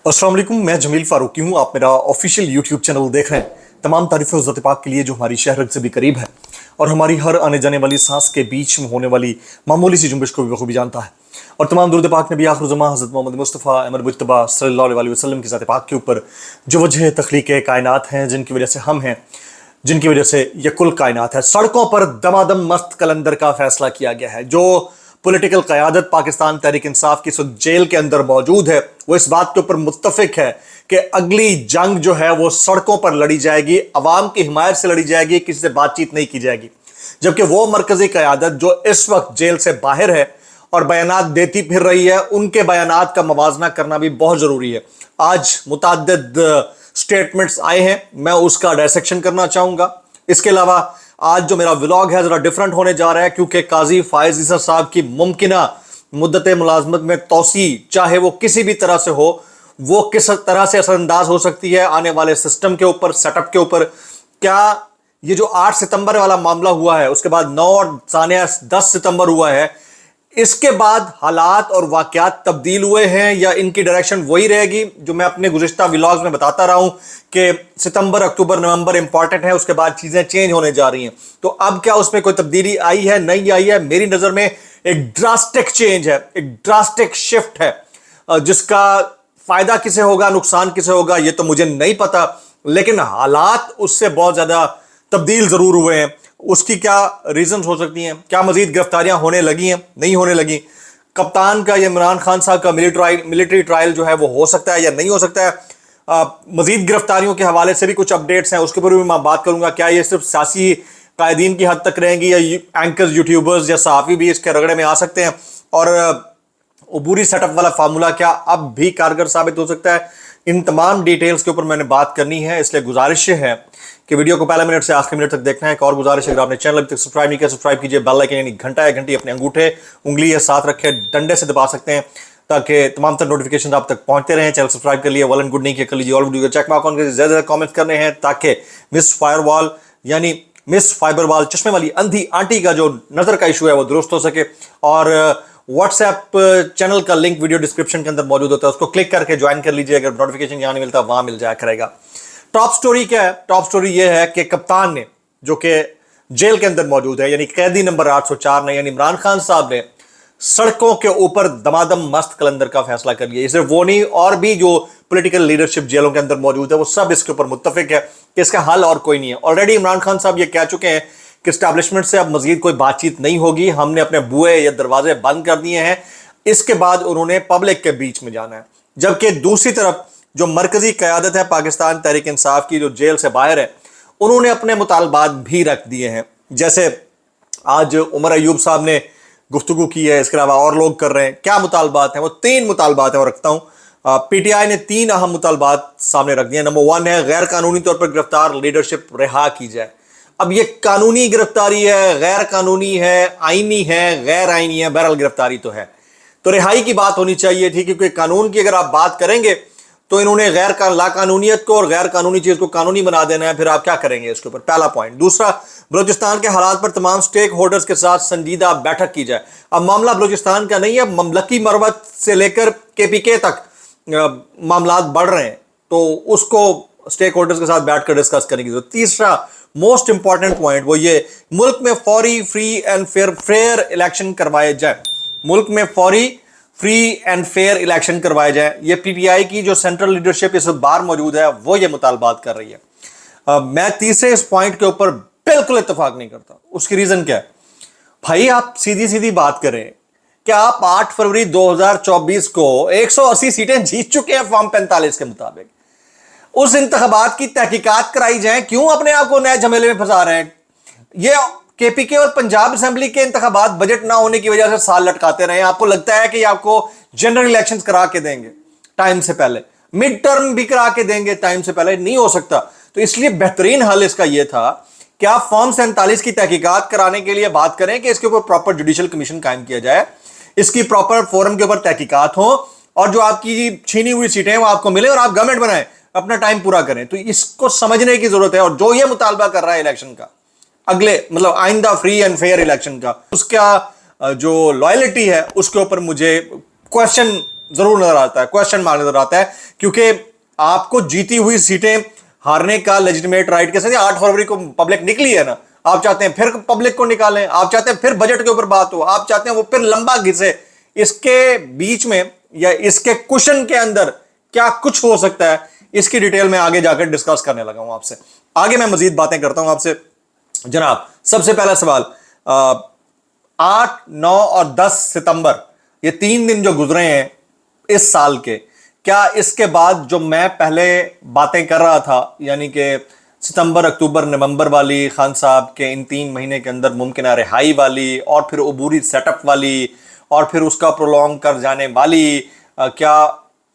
अस्सलाम वालेकुम, मैं जमील फारूकी हूँ। आप मेरा ऑफिशियल यूट्यूब चैनल देख रहे हैं। तमाम तारीफ़ें उस ज़ात पाक के लिए जो हमारी शहरत से भी करीब है और हमारी हर आने जाने वाली सांस के बीच में होने वाली मामूली सी जुम्बिश को भी बखूबी जानता है। और तमाम दुरूद पाक नबी आखिर ज़मां हज़रत मोहम्मद मुस्तफ़ा अहमद मुज्तबा सल्लल्लाहु अलैहि वसल्लम की ज़ात पाक के ऊपर जो वजह तख्लीक़ कायनात हैं, जिनकी वजह से हम हैं, जिनकी वजह से ये कुल कायनात है। सड़कों पर दमादम मस्त कलंदर का फैसला किया गया है। जो पॉलिटिकल क़यादत पाकिस्तान तहरीक इंसाफ की इस वक्त जेल के अंदर मौजूद है, वो इस बात के ऊपर मुत्तफिक है कि अगली जंग जो है वो सड़कों पर लड़ी जाएगी, अवाम की हिमायत से लड़ी जाएगी, किसी से बातचीत नहीं की जाएगी। जबकि वो मरकजी क़यादत जो इस वक्त जेल से बाहर है और बयानात देती फिर रही है, उनके बयानात का मवाजना करना भी बहुत ज़रूरी है। आज मुतअद्दिद स्टेटमेंट्स आए हैं, मैं उसका डायसेक्शन करना चाहूँगा। इसके अलावा आज जो मेरा व्लॉग है ज़रा डिफरेंट होने जा रहा है, क्योंकि काजी फायज ईसा साहब की मुमकिना मुद्दत मुलाजमत में तोसी, चाहे वो किसी भी तरह से हो, वो किस तरह से असरअंदाज हो सकती है आने वाले सिस्टम के ऊपर, सेटअप के ऊपर। क्या ये जो 8 सितंबर वाला मामला हुआ है, उसके बाद 9 और सानिया 10 सितंबर हुआ है, इसके बाद हालात और वाकयात तब्दील हुए हैं या इनकी डायरेक्शन वही रहेगी जो मैं अपने गुज़िश्ता व्लॉग्स में बताता रहा हूं कि सितंबर, अक्टूबर, नवंबर इंपॉर्टेंट है, उसके बाद चीज़ें चेंज होने जा रही हैं। तो अब क्या उसमें कोई तब्दीली आई है, नहीं आई है? मेरी नज़र में एक ड्रास्टिक चेंज है, एक ड्रास्टिक शिफ्ट है, जिसका फ़ायदा किसे होगा, नुकसान किसे होगा, ये तो मुझे नहीं पता, लेकिन हालात उससे बहुत ज़्यादा तब्दील ज़रूर हुए हैं। उसकी क्या रीजंस हो सकती हैं? क्या मजीद गिरफ्तारियां होने लगी हैं, नहीं होने लगी? कप्तान का या इमरान खान साहब का मिलिट्री ट्रायल जो है वो हो सकता है या नहीं हो सकता है? मजीद गिरफ्तारियों के हवाले से भी कुछ अपडेट्स हैं, उसके ऊपर भी मैं बात करूंगा। क्या ये सिर्फ सियासी कायदीन की हद तक रहेंगी या एंकर्स, यूट्यूबर्स या सहाफ़ी भी इसके रगड़े में आ सकते हैं? और अबूरी सेटअप वाला फार्मूला क्या अब भी कारगर साबित हो सकता है? इन तमाम डिटेल्स के ऊपर मैंने बात करनी है, इसलिए गुजारिश है कि वीडियो को पहले मिनट से आखिरी मिनट तक देखना है। एक और गुजारिश है, अगर आपने चैनल अभी तक सब्सक्राइब नहीं किया, सब्सक्राइब कीजिए। बेल आइकन यानी घंटा या घंटी अपने अंगूठे उंगली या साथ रखे डंडे से दबा सकते हैं ताकि तमाम तरह नोटिफिकेशन आप तक पहुंचते रहें। चैनल सब्सक्राइब कर लिए, वेल एंड गुड नहीं किया कर लीजिए। All video check mark on कर ज़्यादा कमेंट्स करने हैं ताकि मिस फायरवॉल यानी मिस फाइबरवाल चश्मे वाली अंधी आंटी का जो नज़र का इशू है वो दुरुस्त हो सके। और व्हाट्सएप चैनल का लिंक वीडियो डिस्क्रिप्शन के अंदर मौजूद होता है, उसको क्लिक करके ज्वाइन कर लीजिए। अगर नोटिफिकेशन यहाँ नहीं मिलता, वहां मिल जाया करेगा। टॉप स्टोरी क्या है? टॉप स्टोरी ये है कि कप्तान ने, जो कि जेल के अंदर मौजूद है, यानी कैदी नंबर 804 ने, यानी इमरान खान साहब ने सड़कों के ऊपर दमादम मस्त कलंदर का फैसला कर लिया। सिर्फ वो नहीं, और भी जो पॉलिटिकल लीडरशिप जेलों के अंदर मौजूद है वो सब इसके ऊपर मुत्तफिक है कि इसका हल और कोई नहीं है। ऑलरेडी इमरान खान साहब ये कह चुके हैं कि स्टैब्लिशमेंट से अब मजीद कोई बातचीत नहीं होगी, हमने अपने बुए या दरवाजे बंद कर दिए हैं। इसके बाद उन्होंने पब्लिक के बीच में जाना है। जबकि दूसरी तरफ जो मरकजी क़यादत है पाकिस्तान तहरीक इंसाफ की, जो जेल से बाहर है, उन्होंने अपने मुतालबात भी रख दिए हैं। जैसे आज उमर अयूब साहब ने गुफ्तगू की है, इसके अलावा और लोग कर रहे हैं। क्या मुतालबात हैं? वो 3 मुतालबात हैं, वो रखता हूँ। पीटीआई ने 3 अहम मुतालबात सामने रख दिए। नंबर 1 है गैर कानूनी तौर पर गिरफ्तार लीडरशिप रिहा की जाए। अब ये कानूनी गिरफ्तारी है, गैर कानूनी है, आईनी है, गैर आईनी है, बहरहाल गिरफ्तारी तो है, तो रिहाई की बात होनी चाहिए थी। क्योंकि कानून की अगर आप बात करेंगे तो इन्होंने लाकानूनियत को और गैर कानूनी चीज को कानूनी बना देना है, फिर आप क्या करेंगे इसके ऊपर? पहला पॉइंट। दूसरा, बलूचिस्तान के हालात पर तमाम स्टेक होल्डर्स के साथ संजीदा बैठक की जाए। अब मामला बलूचिस्तान का नहीं है, ममलकी मरवत से लेकर केपीके तक मामलात बढ़ रहे हैं, तो उसको स्टेक होल्डर्स के साथ बैठकर डिस्कस करने की जरूरत। तीसरा मोस्ट इंपॉर्टेंट पॉइंट वो ये, मुल्क में फौरी, फ्री एंड फेयर इलेक्शन करवाए जाए। मुल्क में फौरी, फ्री एंड फेयर इलेक्शन करवाए जाए। ये पीटीआई की जो सेंट्रल लीडरशिप इस बार मौजूद है वो ये मुतालबात कर रही है। मैं तीसरे इस पॉइंट के ऊपर बिल्कुल इत्तेफाक नहीं करता। उसकी रीजन क्या है? भाई आप सीधी सीधी बात करें कि आप 8 फरवरी 2024 को 180 सीटें जीत चुके हैं फॉर्म 45 के मुताबिक। उस इंतखाबात की तहकीकात कराई जाए, क्यों अपने आप को नए झमेले में फंसा रहे हैं? ये केपीके और पंजाब असेंबली के इंतखाबात बजट ना होने की वजह से साल लटकाते रहे। आपको लगता है कि आपको जनरल इलेक्शंस करा के देंगे टाइम से पहले, मिड टर्म भी करा के देंगे टाइम से पहले? नहीं हो सकता। तो इसलिए बेहतरीन हल इसका यह था कि आप फॉर्म 47 की तहकीकात कराने के लिए बात करें कि इसके ऊपर प्रॉपर जुडिशियल कमीशन कायम किया जाए, इसकी प्रॉपर फोरम के ऊपर तहकीकात हो, और जो आपकी छीनी हुई सीटें वो आपको मिले और आप गवर्नमेंट बनाएं, अपना टाइम पूरा करें। तो इसको समझने की जरूरत है। और जो ये मुतालबा कर रहा है इलेक्शन का, अगले मतलब आइंदा फ्री एंड फेयर इलेक्शन का, उसका जो लॉयल्टी है उसके ऊपर मुझे क्वेश्चन ضرور نظر آتا ہے, کوشچن مارک نظر آتا ہے, کیونکہ آپ کو جیتی ہوئی سیٹیں ہارنے کا لیجٹیمیٹ رائٹ کے ساتھ 8 فروری کو پبلک نکلی ہے نا, آپ چاہتے ہیں پھر پبلک کو نکالیں, آپ چاہتے ہیں پھر بجٹ کے اوپر بات ہو, آپ چاہتے ہیں وہ پھر لمبا گھسے. اس کے بیچ میں یا اس کے کشن کے اندر کیا کچھ ہو سکتا ہے, اس کی ڈیٹیل میں آگے جا کر ڈسکس کرنے لگا ہوں آپ سے. آگے میں مزید باتیں کرتا ہوں آپ سے. جناب سب سے پہلا سوال, 8, 9 اور 10 ستمبر یہ 3 دن جو گزرے ہیں اس سال کے, کیا اس کے بعد جو میں پہلے باتیں کر رہا تھا, یعنی کہ ستمبر, اکتوبر, نومبر والی, خان صاحب کے ان 3 مہینے کے اندر ممکنہ رہائی والی, اور پھر عبوری سیٹ اپ والی, اور پھر اس کا پرولونگ کر جانے والی, کیا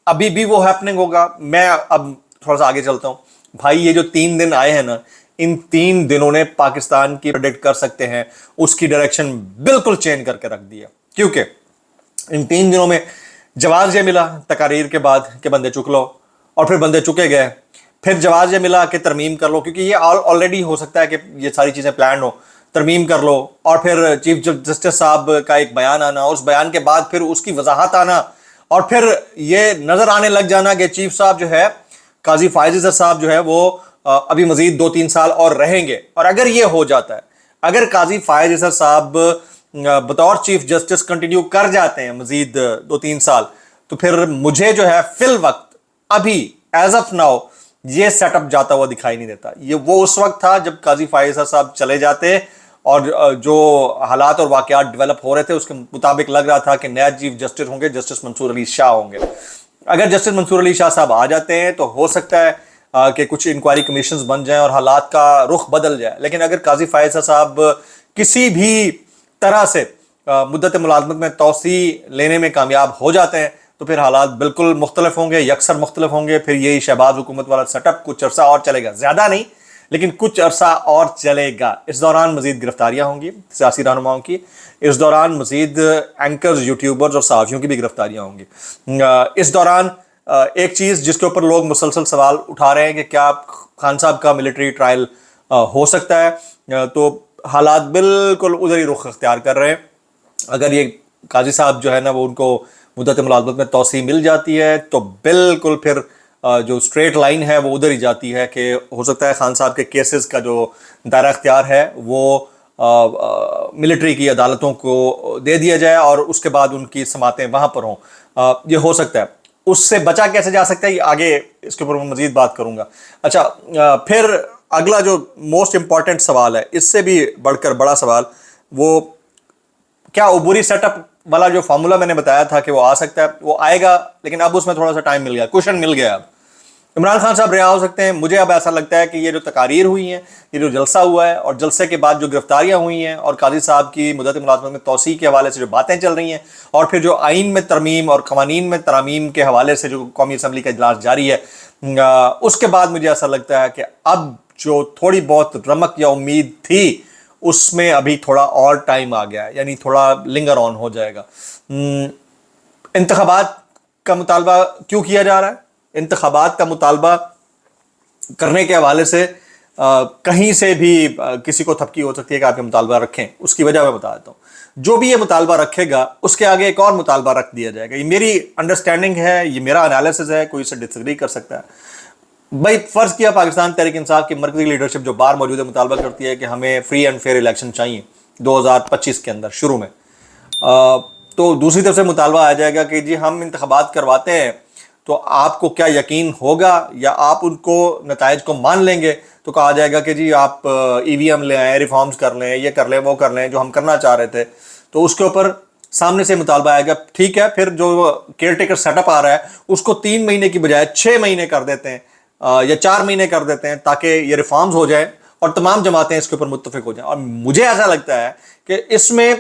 ابھی بھی وہ ہیپننگ ہوگا؟ میں اب تھوڑا سا آگے چلتا ہوں بھائی. یہ جو 3 دن آئے ہیں نا, ان 3 دنوں نے پاکستان کی پریڈکٹ کر سکتے ہیں اس کی ڈائریکشن بالکل چینج کر کے رکھ دیا. کیونکہ ان 3 دنوں میں جواز یہ ملا تقاریر کے بعد کہ بندے چک لو, اور پھر بندے چکے گئے. پھر جواز یہ ملا کہ ترمیم کر لو, کیونکہ یہ آلریڈی ہو سکتا ہے کہ یہ ساری چیزیں پلان ہو, ترمیم کر لو. اور پھر چیف جسٹس صاحب کا ایک بیان آنا, اس بیان کے بعد پھر اس کی وضاحت آنا, اور پھر یہ نظر آنے لگ جانا کہ چیف صاحب جو ہے, قاضی فائز عزت صاحب جو ہے, وہ ابھی مزید 2-3 سال اور رہیں گے. اور اگر یہ ہو جاتا ہے, اگر قاضی فائز عزت صاحب بطور چیف جسٹس کنٹینیو کر جاتے ہیں مزید 2-3 سال, تو پھر مجھے جو ہے فی الوقت ابھی ایز آف ناؤ یہ سیٹ اپ جاتا ہوا دکھائی نہیں دیتا. یہ وہ اس وقت تھا جب قاضی فائز عزت صاحب چلے جاتے اور جو حالات اور واقعات ڈیولپ ہو رہے تھے اس کے مطابق لگ رہا تھا کہ نیا چیف جسٹس ہوں گے, جسٹس منصور علی شاہ ہوں گے. اگر جسٹس منصور علی شاہ صاحب آ جاتے ہیں تو ہو سکتا ہے کہ کچھ انکوائری کمیشنز بن جائیں اور حالات کا رخ بدل جائے. لیکن اگر قاضی فائز صاحب کسی بھی طرح سے مدت ملازمت میں توسیع لینے میں کامیاب ہو جاتے ہیں تو پھر حالات بالکل مختلف ہوں گے, یکسر مختلف ہوں گے. پھر یہی شہباز حکومت والا سیٹ اپ کچھ عرصہ اور چلے گا, زیادہ نہیں لیکن کچھ عرصہ اور چلے گا. اس دوران مزید گرفتاریاں ہوں گی سیاسی رہنماؤں کی, اس دوران مزید اینکرز, یوٹیوبرز اور صحافیوں کی بھی گرفتاریاں ہوں گی. اس دوران ایک چیز جس کے اوپر لوگ مسلسل سوال اٹھا رہے ہیں کہ کیا خان صاحب کا ملٹری ٹرائل ہو سکتا ہے, تو حالات بالکل ادھر ہی رخ اختیار کر رہے ہیں. اگر یہ قاضی صاحب جو ہے نا, وہ ان کو مدت ملازمت میں توسیع مل جاتی ہے تو بالکل پھر جو اسٹریٹ لائن ہے وہ ادھر ہی جاتی ہے کہ ہو سکتا ہے خان صاحب کے کیسز کا جو دائرہ اختیار ہے وہ ملٹری کی عدالتوں کو دے دیا جائے اور اس کے بعد ان کی سماعتیں وہاں پر ہوں. یہ ہو سکتا ہے. اس سے بچا کیسے جا سکتا ہے, یہ آگے اس کے اوپر میں مزید بات کروں گا. اچھا, پھر اگلا جو موسٹ امپورٹنٹ سوال ہے, اس سے بھی بڑھ کر بڑا سوال, وہ کیا عبوری سیٹ اپ والا جو فارمولا میں نے بتایا تھا کہ وہ آ سکتا ہے, وہ آئے گا. لیکن اب اس میں تھوڑا سا ٹائم مل گیا, کوشن مل گیا. اب عمران خان صاحب رہا ہو سکتے ہیں. مجھے اب ایسا لگتا ہے کہ یہ جو تقاریر ہوئی ہیں, یہ جو جلسہ ہوا ہے, اور جلسے کے بعد جو گرفتاریاں ہوئی ہیں, اور قاضی صاحب کی مدت ملازمت میں توسیع کے حوالے سے جو باتیں چل رہی ہیں, اور پھر جو آئین میں ترمیم اور قوانین میں ترامیم کے حوالے سے جو قومی اسمبلی کا اجلاس جاری ہے, اس کے بعد مجھے ایسا لگتا ہے کہ اب جو تھوڑی بہت رمق یا امید تھی اس میں ابھی تھوڑا اور ٹائم آ گیا ہے, یعنی تھوڑا لنگر آن ہو جائے گا. انتخابات کا مطالبہ کیوں کیا جا رہا ہے؟ انتخابات کا مطالبہ کرنے کے حوالے سے کہیں سے بھی کسی کو تھپکی ہو سکتی ہے کہ آپ یہ مطالبہ رکھیں. اس کی وجہ میں بتا دیتا ہوں. جو بھی یہ مطالبہ رکھے گا اس کے آگے ایک اور مطالبہ رکھ دیا جائے گا. یہ میری انڈرسٹینڈنگ ہے, یہ میرا انالیسس ہے, کوئی اسے ڈس ایگری کر سکتا ہے. بھائی فرض کیا پاکستان تحریک انصاف کی مرکزی لیڈرشپ جو بار موجود ہے مطالبہ کرتی ہے کہ ہمیں فری اینڈ فیئر الیکشن چاہیے 2025 کے اندر شروع میں, تو دوسری طرف سے مطالبہ آ جائے گا کہ جی ہم انتخابات کرواتے ہیں تو آپ کو کیا یقین ہوگا یا آپ ان کو نتائج کو مان لیں گے؟ تو کہا جائے گا کہ جی آپ ای وی ایم لے آئیں, ریفارمز کر لیں, یہ کر لیں, وہ کر لیں جو ہم کرنا چاہ رہے تھے. تو اس کے اوپر سامنے سے مطالبہ آئے گا, ٹھیک ہے پھر جو کیئر ٹیکر سیٹ اپ آ رہا ہے اس کو 3 مہینے کی بجائے 6 مہینے کر دیتے ہیں یا 4 مہینے کر دیتے ہیں تاکہ یہ ریفارمز ہو جائیں اور تمام جماعتیں اس کے اوپر متفق ہو جائیں. اور مجھے ایسا لگتا ہے کہ اس میں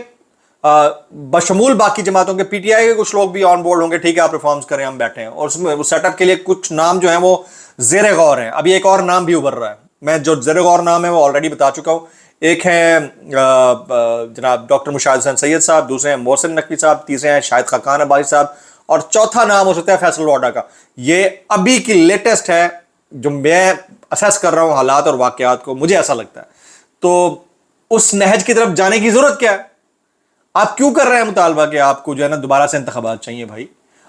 بشمول باقی جماعتوں کے پی ٹی آئی کے کچھ لوگ بھی آن بورڈ ہوں گے, ٹھیک ہے آپ ریفارمز کریں, ہم بیٹھے ہیں. اور اس میں سیٹ اپ کے لیے کچھ نام جو ہیں وہ زیر غور ہیں. ابھی ایک اور نام بھی ابھر رہا ہے, میں جو زیر غور نام ہے وہ آلریڈی بتا چکا ہوں. ایک ہیں جناب ڈاکٹر مشاہد حسین سید صاحب, دوسرے ہیں محسن نقوی صاحب, تیسرے ہیں شاہد خاقان عباسی صاحب, اور چوتھا نام ہو سکتا ہے فیصل واڈا کا. یہ ابھی کی لیٹسٹ ہے جو میں اسیس کر رہا ہوں حالات اور واقعات کو, مجھے ایسا لگتا ہے. تو اس نہج کی طرف جانے کی ضرورت کیا ہے؟ آپ کیوں کر رہے ہیں مطالبہ کہ آپ کو جو ہے نا دوبارہ سے انتخابات چاہیے؟ بھائی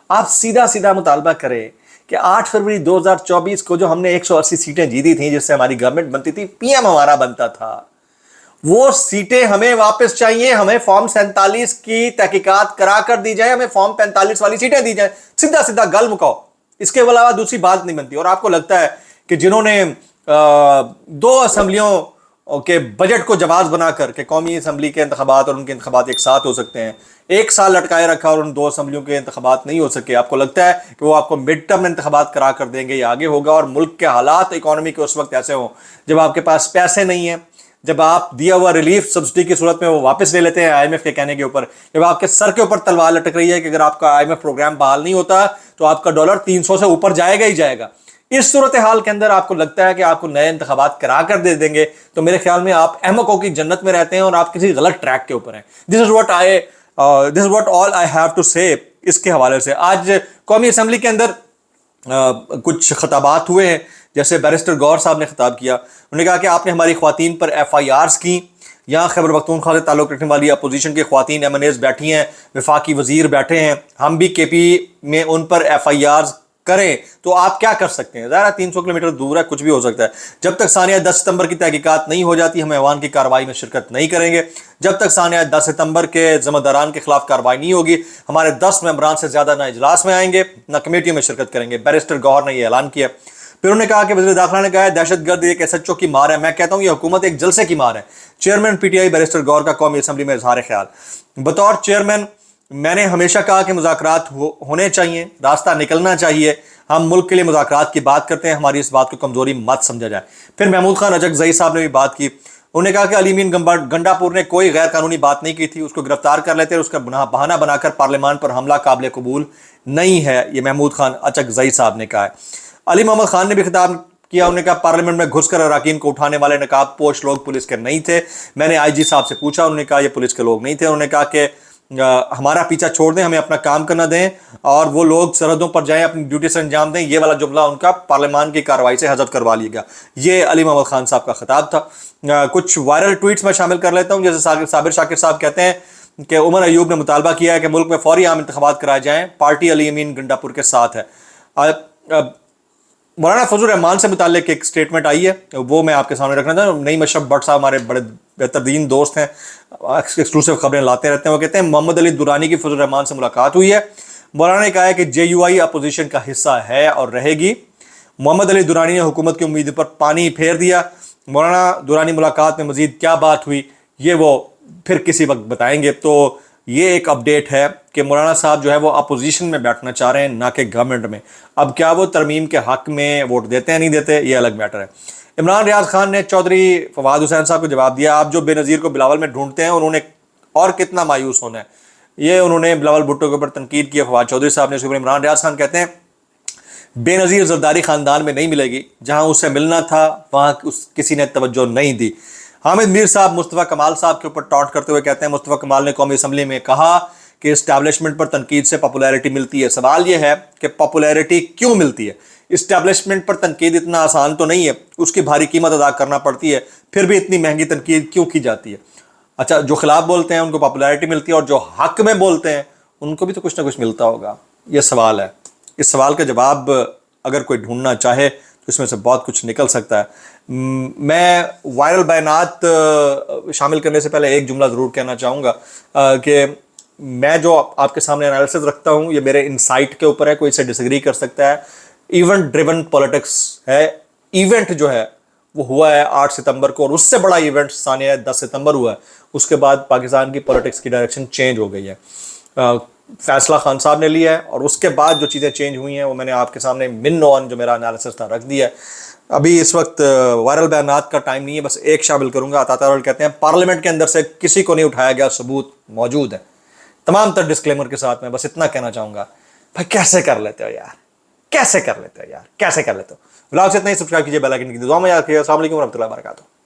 आप सीधा सीधा मुतालबा करें कि 8 फरवरी 2024 को जो हमने 180 सीटें जीती थी, जिससे हमारी गवर्नमेंट बनती थी, पीएम हमारा बनता था, वो सीटें हमें वापस चाहिए। हमें फॉर्म 47 की तहकीकात करा कर दी जाए, हमें फॉर्म 45 वाली सीटें दी जाए। सीधा सीधा गल मुकाओ, इसके अलावा दूसरी बात नहीं बनती। और आपको लगता है कि जिन्होंने दो असम्बलियों के बजट को जवाज बनाकर के कौमी असम्बली के इंतखाबात और उनके इंतखाबात एक साथ हो सकते हैं, एक साल लटकाए रखा और उन दो असम्बलियों के इंतखाबात नहीं हो सके, आपको लगता है कि वो आपको मिड टर्म इंतखाबात करा कर देंगे, या आगे होगा। और मुल्क के हालात इकोनॉमी के उस वक्त ऐसे हों जब आपके पास पैसे नहीं है, जब आप दिया हुआ रिलीफ सब्सिडी की सूरत में वो वापस ले लेते हैं आईएमएफ के कहने के ऊपर, जब आपके सर के ऊपर तलवार लटक रही है कि अगर आपका आईएमएफ प्रोग्राम बहाल नहीं होता तो आपका डॉलर 300 से ऊपर जाएगा ही जाएगा, इस सूरत हाल के अंदर आपको लगता है कि आपको नए इंतखाबात करा कर दे देंगे, तो मेरे ख्याल में आप अहमकों की जन्नत में रहते हैं और आप किसी गलत ट्रैक के ऊपर हैं। This is what all I have to say. इसके हवाले से आज कौमी असम्बली के अंदर कुछ खिताबात हुए हैं, जैसे बैरिस्टर गौर साहब ने खिताब किया। उन्होंने कहा कि आपने हमारी ख्वातीन पर FIRs की, यहाँ खैबर पख्तूनख्वा से ताल्लुक़ रखने वाली अपोजिशन की ख्वातीन MNAs बैठी हैं, वफाकी वजीर बैठे हैं, हम भी KP में उन पर FIRs करें तो आप क्या कर सकते हैं? ज़रा 300 किलोमीटर दूर है, कुछ भी हो सकता है। जब तक सानिया 10 सितंबर की तहकीकात नहीं हो जाती, हम ऐवान की कार्रवाई में शिरकत नहीं करेंगे। जब तक सानिया 10 सितंबर के ज़िम्मेदारान के खिलाफ कार्रवाई नहीं होगी, हमारे 10 मेंबरान से ज़्यादा ना इजलास में आएंगे ना कमेटियों में शिरकत करेंगे। बैरिस्टर गौहर ने यह ऐलान किया। फिर उन्होंने कहा कि वज़ीर दाखिला ने कहा है दहशतगर्द एक SHO की मार है। मैं कहता हूँ ये हुकूमत एक जलसे की मार है। चेयरमैन PTI बैरिस्टर गौहर का कौमी असम्बली में इजहार ख्याल। बतौर चेयरमैन मैंने हमेशा कहा कि मुज़ाकरात होने चाहिए, रास्ता निकलना चाहिए। हम मुल्क के लिए मुज़ाकरात की बात करते हैं, हमारी इस बात को कमज़ोरी मत समझा जाए। फिर महमूद खान अचकज़ई साहब ने भी बात की। उन्होंने कहा कि अली अमीन गंडापुर ने कोई गैर कानूनी बात नहीं की थी, उसको गिरफ्तार कर लेते, उसका बहाना बनाकर पार्लियामान पर हमला काबिल कबूल नहीं है। ये महमूद खान अचकज़ई साहब ने कहा है। अली मोहम्मद खान ने भी खिताब किया। उन्होंने कहा पार्लियामेंट में घुसकर अराकीन को उठाने वाले नकाब पोश लोग पुलिस के नहीं थे। मैंने IG साहब से पूछा, उन्होंने कहा ये पुलिस के लोग नहीं थे। उन्होंने कहा कि हमारा पीछा छोड़ दें, हमें अपना काम करना दें और वो लोग सरहदों पर जाएं, अपनी ड्यूटी से अंजाम दें। ये वाला जुमला उनका पार्लियामान की कार्रवाई से हज़फ करवा लिएगा। ये अली मोहम्मद खान साहब का खिताब था। कुछ वायरल ट्वीट्स में शामिल कर लेता हूँ। जैसे साबिर शाकिर साहब कहते हैं कि उमर अयूब ने मुतालबा किया है कि मुल्क में फौरी आम इंतखाबात कराए जाएँ, पार्टी अली अमीन गंडापुर के साथ है। मौलाना फजल रहमान से मुताल्लिक एक स्टेटमेंट आई है, वो मैं आपके सामने रखना था। नईम अशरफ भट्ट साहब हमारे बड़े बेहतरीन दोस्त हैं, एक्सक्लूसिव खबरें लाते रहते हैं। वो कहते हैं मोहम्मद अली दुरानी की फजल रहमान से मुलाकात हुई है। मौलाना ने कहा है कि JUI अपोजिशन का हिस्सा है और रहेगी। मोहम्मद अली दुरानी ने हुकूमत की उम्मीद पर पानी फेर दिया। मौलाना दुरानी मुलाकात में मजीद क्या बात हुई ये वो फिर किसी वक्त बताएंगे। तो ये एक अपडेट है कि मौलाना साहब जो है वो अपोजिशन में बैठना चाह रहे हैं, ना कि गवर्नमेंट में। अब क्या वो तरमीम के हक में वोट देते हैं नहीं देते, ये अलग मैटर है। इमरान रियाज खान ने चौधरी फवाद हुसैन साहब को जवाब दिया, आप जो बेनज़ीर को बिलावल में ढूंढते हैं उन्होंने और कितना मायूस होना है। ये उन्होंने बिलावल भुट्टो के ऊपर तनकीद किया फवाद चौधरी साहब ने। इमरान रियाज खान कहते हैं बेनज़ीर ज़रदारी ख़ानदान में नहीं मिलेगी, जहाँ उससे मिलना था वहाँ किसी ने तवज्जो नहीं दी। हामिद मीर साहब मुस्तफ़ा कमाल साहब के ऊपर टॉन्ट करते हुए कहते हैं मुस्तफ़ा कमाल ने कौमी असम्बली में कहा कि इस्टेब्लिशमेंट पर तनकीद से पॉपुलैरिटी मिलती है। सवाल यह है कि पॉपुलैरिटी क्यों मिलती है? इस्टेब्लिशमेंट पर तनकीद इतना आसान तो नहीं है, उसकी भारी कीमत अदा करना पड़ती है, फिर भी इतनी महंगी तनकीद क्यों की जाती है? अच्छा, जो खिलाफ बोलते हैं उनको पॉपुलैरिटी मिलती है और जो हक में बोलते हैं उनको भी तो कुछ ना कुछ मिलता होगा। ये सवाल है। इस सवाल का जवाब अगर कोई ढूंढना चाहे तो इसमें से बहुत कुछ निकल सकता है। मैं वायरल बयानात शामिल करने से पहले एक जुमला ज़रूर कहना चाहूँगा कि मैं जो आपके सामने एनालिसिस रखता हूँ ये मेरे इनसाइट के ऊपर है, कोई इसे डिसएग्री कर सकता है। इवेंट ड्रिवन पॉलिटिक्स है। इवेंट जो है वो हुआ है 8 सितंबर को और उससे बड़ा इवेंट सानिया 10 सितंबर हुआ है। उसके बाद पाकिस्तान की पॉलिटिक्स की डायरेक्शन चेंज हो गई है। फैसला खान साहब ने लिया है और उसके बाद जो चीज़ें चेंज हुई हैं वो मैंने आपके सामने मिन ऑन जो मेरा एनालिसिस था रख दिया है। अभी इस वक्त वायरल बयानात का टाइम नहीं है, बस एक शामिल करूँगा। अतातुर्क कहते हैं पार्लियामेंट के अंदर से किसी को नहीं उठाया गया, सबूत मौजूद है। तमाम तर डिस्क्लेमर के साथ मैं बस इतना कहना चाहूँगा, भाई कैसे कर लेते हो यार, कैसे कर लेते हो यार, कैसे कर लेते हो। व्लॉग से इतना ही। सब्सक्राइब कीजिए, बेल आइकन की दुआ में याद रखिएगा। अस्सलाम वालेकुम रहमतुल्लाहि व बरकातुहू।